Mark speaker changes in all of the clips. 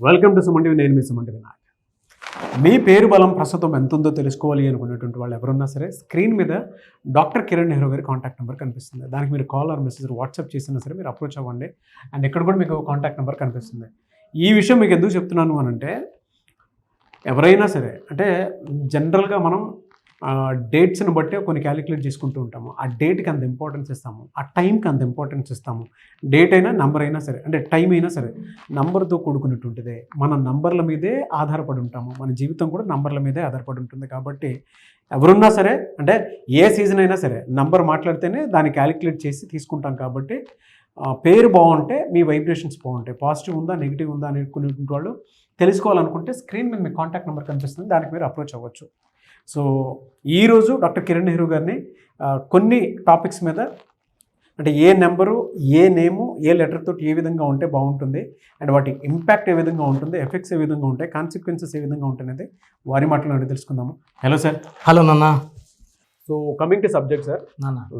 Speaker 1: Welcome to సుమంటివి. నేను మీ సుమంటి వినాయక్. మీ పేరు బలం ప్రస్తుతం ఎంత ఉందో తెలుసుకోవాలి అనుకునేటువంటి వాళ్ళు ఎవరున్నా సరే స్క్రీన్ మీద డాక్టర్ కిరణ్ నెహ్రూ గారి కాంటాక్ట్ నెంబర్ కనిపిస్తుంది. దానికి మీరు కాల్ ఆర్ మెసేజ్ వాట్సాప్ చేసినా సరే మీరు అప్రోచ్ అవ్వండి. అండ్ ఇక్కడ కూడా మీకు కాంటాక్ట్ నెంబర్ కనిపిస్తుంది. ఈ విషయం మీకు ఎందుకు చెప్తున్నాను అని అంటే, ఎవరైనా సరే అంటే జనరల్గా మనం డేట్స్ని బట్టి కొన్ని క్యాలిక్యులేట్ చేసుకుంటూ ఉంటాము. ఆ డేట్కి అంత ఇంపార్టెన్స్ ఇస్తాము, ఆ టైంకి అంత ఇంపార్టెన్స్ ఇస్తాము. డేట్ అయినా నంబర్ అయినా సరే, అంటే టైం అయినా సరే నంబర్తో కూడుకున్నటువంటిదే. మన నంబర్ల మీదే ఆధారపడి ఉంటాము. మన జీవితం కూడా నంబర్ల మీదే ఆధారపడి ఉంటుంది. కాబట్టి ఎవరున్నా సరే, అంటే ఏ సీజన్ అయినా సరే నంబర్ మాట్లాడితేనే దాన్ని క్యాలిక్యులేట్ చేసి తీసుకుంటాం. కాబట్టి పేరు బాగుంటే మీ వైబ్రేషన్స్ బాగుంటాయి. పాజిటివ్ ఉందా నెగిటివ్ ఉందా అనుకునేటువంటి వాళ్ళు తెలుసుకోవాలనుకుంటే స్క్రీన్ మీద మీ కాంటాక్ట్ నెంబర్ కనిపిస్తుంది, దానికి మీరు అప్రోచ్ అవ్వచ్చు. సో ఈరోజు డాక్టర్ కిరణ్ నెహ్రూ గారిని కొన్ని టాపిక్స్ మీద, అంటే ఏ నెంబరు, ఏ నేము, ఏ లెటర్ తోటి ఏ విధంగా ఉంటే బాగుంటుంది, అండ్ వాటి ఇంపాక్ట్ ఏ విధంగా ఉంటుంది, ఎఫెక్ట్స్ ఏ విధంగా ఉంటాయి, కాన్సిక్వెన్సెస్ ఏ విధంగా ఉంటాయి అనేది వారి మాటలు తెలుసుకుందాము. Hello sir.
Speaker 2: హలో నాన్న.
Speaker 1: So coming to subject sir,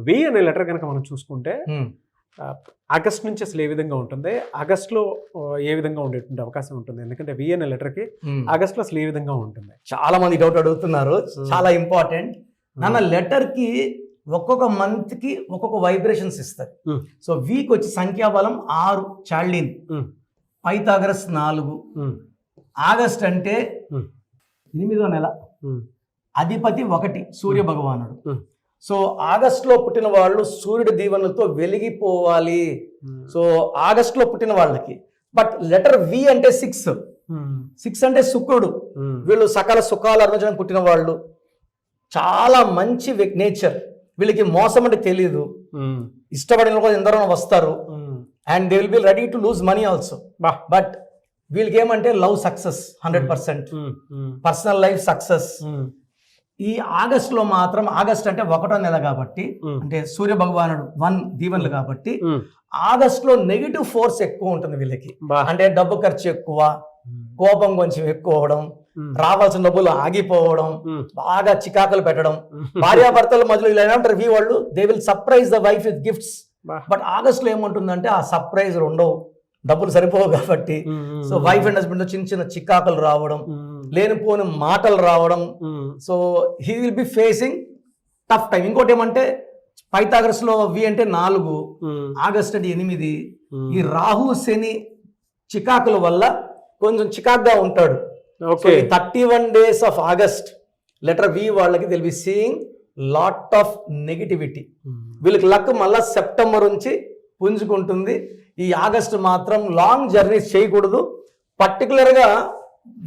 Speaker 1: V అనే లెటర్ కనుక మనం చూసుకుంటే ఆగస్ట్ నుంచి అసలు ఏ విధంగా ఉంటుంది, ఆగస్ట్లో ఏ విధంగా ఉండేటువంటి అవకాశం ఉంటుంది? ఎందుకంటే వి అనే లెటర్కి ఆగస్ట్లో అసలు ఏ విధంగా ఉంటుంది?
Speaker 2: చాలా మంది డౌట్ అడుగుతున్నారు, చాలా ఇంపార్టెంట్ నాన్న. లెటర్కి ఒక్కొక్క మంత్కి ఒక్కొక్క వైబ్రేషన్స్ ఇస్తారు. సో వీక్ వచ్చి సంఖ్యాబలం 6 చార్లిన్, పైథాగరస్ 4, ఆగస్ట్ అంటే 8వ నెల, అధిపతి 1 సూర్య భగవానుడు. సో ఆగస్టులో పుట్టిన వాళ్ళు సూర్యుడి దీవెనలతో వెలిగిపోవాలి. సో ఆగస్టులో పుట్టిన వాళ్ళకి. బట్ లెటర్ వి అంటే 6 అంటే శుక్రుడు. వీళ్ళు సకల సుఖాలు అనుభవించడానికి పుట్టిన వాళ్ళు, చాలా మంచి నేచర్. వీళ్ళకి మోసం అంటే తెలియదు, ఇష్టపడిన వాళ్ళు ఎందరో వస్తారు, and they will be ready to lose money also. But వీళ్ళకి ఏమంటే love success 100%, personal life success. ఈ ఆగస్టులో మాత్రం, ఆగస్ట్ అంటే 1వ నెల కాబట్టి, అంటే సూర్య భగవానుడు 1 దీవెనలు కాబట్టి, ఆగస్టులో నెగిటివ్ ఫోర్స్ ఎక్కువ ఉంటుంది వీళ్ళకి. అంటే డబ్బు ఖర్చు ఎక్కువ, కోపం కొంచెం ఎక్కువ అవడం, రావాల్సిన డబ్బులు ఆగిపోవడం, బాగా చికాకులు పెట్టడం, భార్యాభర్తల మధ్యలో ఇలా ఏమంటారు వీ వాళ్ళు, they will surprise the wife with gifts. But ఆగస్టులో ఏముంటుందంటే ఆ సర్ప్రైజ్ ఉండవు, డబ్బులు సరిపోవు కాబట్టి. సో వైఫ్ అండ్ హస్బెండ్ చిన్న చిన్న చికాకులు రావడం, లేనిపోని మాటలు రావడం. So he will be facing tough time. ఇంకోటి ఏమంటే పైథాగరస్ లో వి అంటే 4, ఆగస్ట్ అంటే 8. ఈ రాహు శని చికాకుల వల్ల కొంచెం చికాకుగా ఉంటాడు. 31 days of August letter V వాళ్ళకి will be seeing lot of negativity. వీళ్ళకి లక్ మళ్ళా సెప్టెంబర్ నుంచి పుంజుకుంటుంది. ఈ ఆగస్టు మాత్రం లాంగ్ జర్నీస్ చేయకూడదు. పర్టికులర్గా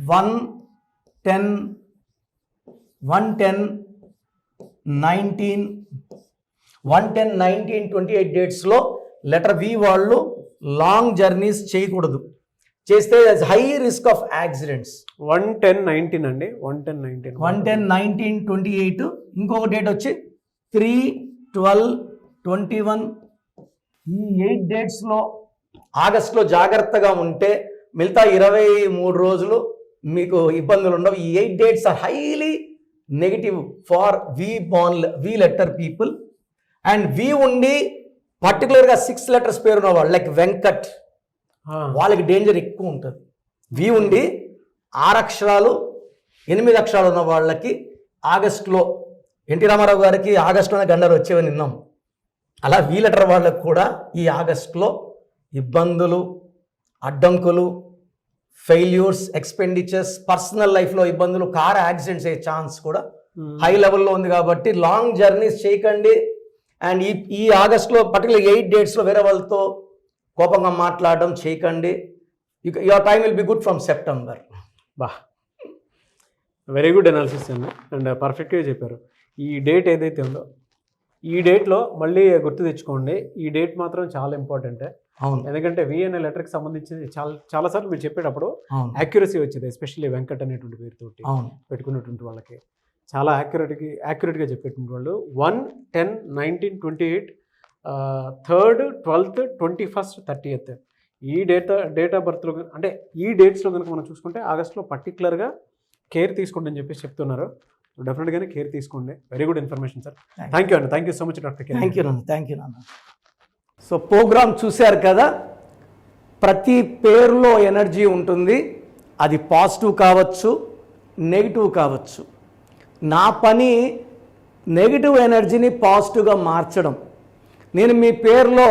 Speaker 2: 1-10-19-28 డేట్స్లో లెటర్ వి వాళ్ళు లాంగ్ జర్నీస్ చేయకూడదు. చేస్తే హై రిస్క్ ఆఫ్ యాక్సిడెంట్స్.
Speaker 1: 1-10-19 అండి.
Speaker 2: 1-10-19-28. ఇంకొక డేట్ వచ్చి 3-12-21. ఈ 8 డేట్స్లో ఆగస్టులో జాగ్రత్తగా ఉంటే మిగతా 23 రోజులు మీకు ఇబ్బందులు ఉండవు. ఈ 8 dates are highly negative for V letter people. And V ఉండి పర్టికులర్గా 6 లెటర్స్ పేరు ఉన్న వాళ్ళు, లైక్ వెంకట్, వాళ్ళకి డేంజర్ ఎక్కువ ఉంటుంది. వి ఉండి 6 అక్షరాలు 8 అక్షరాలు ఉన్న వాళ్ళకి ఆగస్టులో, ఎన్టీ రామారావు గారికి ఆగస్టులోనే గండర్ వచ్చేవని విన్నాం. అలా వి లెటర్ వాళ్ళకు కూడా ఈ ఆగస్టులో ఇబ్బందులు, అడ్డంకులు, ఫెయిల్యూర్స్, ఎక్స్పెండిచర్స్, పర్సనల్ లైఫ్లో ఇబ్బందులు, కార్ యాక్సిడెంట్స్ అయ్యే ఛాన్స్ కూడా హై లెవెల్లో ఉంది. కాబట్టి లాంగ్ జర్నీస్ చేయకండి. అండ్ ఈ ఆగస్టులో పర్టికులర్ 8 డేట్స్లో వేరే వాళ్ళతో కోపంగా మాట్లాడడం చేయకండి. Your time will be good from September.
Speaker 1: Very good analysis అండి, అండ్ పర్ఫెక్ట్గా చెప్పారు. ఈ డేట్ ఏదైతే ఉందో ఈ డేట్లో మళ్ళీ గుర్తు తెచ్చుకోండి. ఈ డేట్ మాత్రం చాలా ఇంపార్టెంట్.
Speaker 2: అవును,
Speaker 1: ఎందుకంటే వి అనే లెటర్కి సంబంధించి చాలాసార్లు మీరు చెప్పేటప్పుడు యాక్యురసీ వచ్చింది, ఎస్పెషల్లీ వెంకట్ అనేటువంటి పేరుతోటి పెట్టుకున్నటువంటి వాళ్ళకి చాలా యాక్యురేట్గా చెప్పేటువంటి వాళ్ళు. 1-10-19-28, 3rd, 12th, 21st, 30th ఈ డేట్ ఆఫ్ బర్త్లో, అంటే ఈ డేట్స్లో కనుక మనం చూసుకుంటే ఆగస్ట్లో పర్టికులర్గా కేర్ తీసుకోండి అని చెప్పేసి చెప్తున్నారు. డెఫినెట్గానే కేర్ తీసుకోండి. Very good information sir. Thank you అండి. Thank you so much doctor.
Speaker 2: థ్యాంక్ యూ నాన్న. సో ప్రోగ్రామ్ చూశారు కదా, ప్రతి పేరులో ఎనర్జీ ఉంటుంది. అది పాజిటివ్ కావచ్చు, నెగిటివ్ కావచ్చు. నా పని నెగిటివ్ ఎనర్జీని పాజిటివ్గా మార్చడం. నేను మీ పేరులో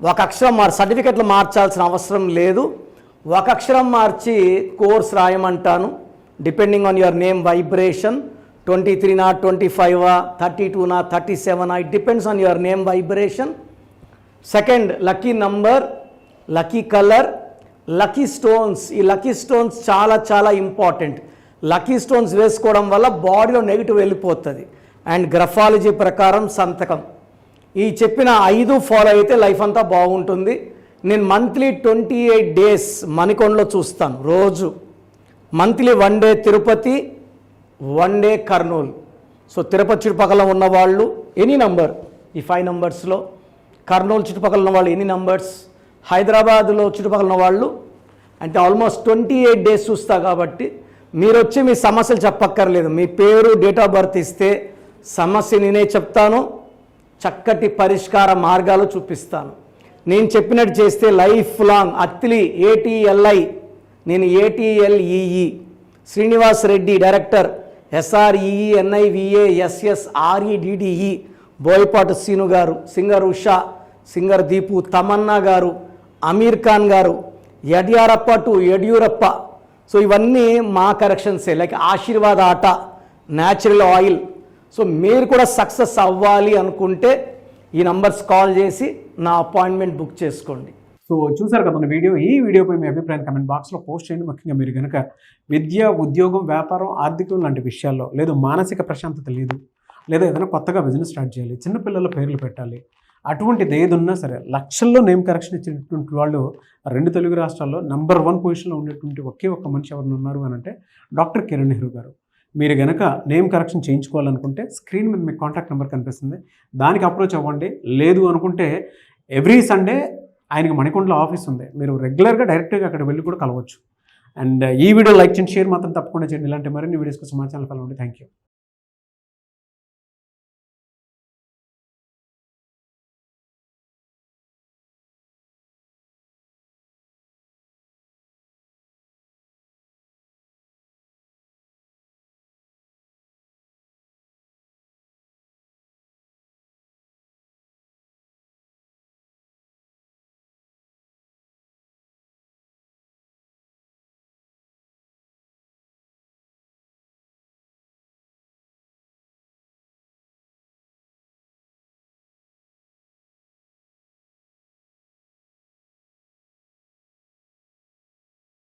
Speaker 2: ఒక అక్షరం సర్టిఫికెట్లు మార్చాల్సిన అవసరం లేదు. ఒక అక్షరం మార్చి కోర్స్ రాయమంటాను. Depending on your name vibration, 23 25 32 37, it depends on your name vibration. Second, lucky number, lucky colour, lucky stones. ఈ లక్కీ స్టోన్స్ చాలా చాలా ఇంపార్టెంట్. లక్కీ స్టోన్స్ వేసుకోవడం వల్ల బాడీలో నెగిటివ్ వెళ్ళిపోతుంది. అండ్ గ్రఫాలజీ ప్రకారం సంతకం. ఈ చెప్పిన 5 ఫాలో అయితే లైఫ్ అంతా బాగుంటుంది. నేను మంత్లీ 28 డేస్ మణికొండలో చూస్తాను రోజు. Monthly 1 day Tirupati, 1 day Kurnool. So Tirupati చుట్టుపక్కల ఉన్నవాళ్ళు ఎనీ నంబర్, ఈ 5 నంబర్స్లో, కర్నూలు చుట్టుపక్కల ఉన్న వాళ్ళు ఎనీ నంబర్స్, హైదరాబాద్లో చుట్టుపక్కల ఉన్న వాళ్ళు అంటే ఆల్మోస్ట్ 28 డేస్ చూస్తా. కాబట్టి మీరు వచ్చి మీ సమస్యలు చెప్పక్కర్లేదు. మీ పేరు, డేట్ ఆఫ్ బర్త్ ఇస్తే సమస్య నేనే చెప్తాను, చక్కటి పరిష్కార మార్గాలు చూపిస్తాను. నేను చెప్పినట్టు చేస్తే లైఫ్ లాంగ్. అత్తిలి ATLI, నేను ATLEE, Srinivas Reddy director, SREENIVASSREDDE, Boyapati Seenu గారు, సింగర్ ఉషా, సింగర్ దీపు, తమన్నా గారు, అమీర్ ఖాన్ గారు, యడ్యారప్ప టు యడ్యూరప్ప. సో ఇవన్నీ మా కరెక్షన్సే. లైక్ ఆశీర్వాద ఆట, న్యాచురల్ ఆయిల్. సో మీరు కూడా సక్సెస్ అవ్వాలి అనుకుంటే ఈ నంబర్స్ కాల్ చేసి నా అపాయింట్మెంట్ బుక్ చేసుకోండి.
Speaker 1: సో చూసారు కదా మన వీడియో. ఈ వీడియోపై మీ అభిప్రాయం కమెంట్ బాక్స్లో పోస్ట్ చేయండి. ముఖ్యంగా మీరు కనుక విద్య, ఉద్యోగం, వ్యాపారం, ఆర్థికం లాంటి విషయాల్లో, లేదు మానసిక ప్రశాంతత లేదు, లేదా ఏదైనా కొత్తగా బిజినెస్ స్టార్ట్ చేయాలి, చిన్నపిల్లల పేర్లు పెట్టాలి, అటువంటిది ఏదున్నా సరే లక్షల్లో నేమ్ కరెక్షన్ ఇచ్చినటువంటి వాళ్ళు 2 తెలుగు రాష్ట్రాల్లో నంబర్ 1 పొజిషన్లో ఉండేటువంటి ఒకే ఒక్క మనిషి ఎవరు ఉన్నారు అని అంటే డాక్టర్ కిరణ్ నెహ్రూ గారు. మీరు కనుక నేమ్ కరెక్షన్ చేయించుకోవాలనుకుంటే స్క్రీన్ మీద మీకు కాంటాక్ట్ నెంబర్ కనిపిస్తుంది, దానికి అప్రోచ్ అవ్వండి. లేదు అనుకుంటే ఎవ్రీ సండే ఆయనకి మణికొండలో ఆఫీస్ ఉంది, మీరు రెగ్యులర్గా డైరెక్ట్గా అక్కడ వెళ్ళి కూడా కలవచ్చు. అండ్ ఈ వీడియో లైక్ చేయండి, షేర్ మాత్రం తప్పకుండా చేయండి. ఇలాంటి మరిన్ని వీడియోస్ కోసం మా ఛానల్ ఫాలో అవ్వండి. Thank you.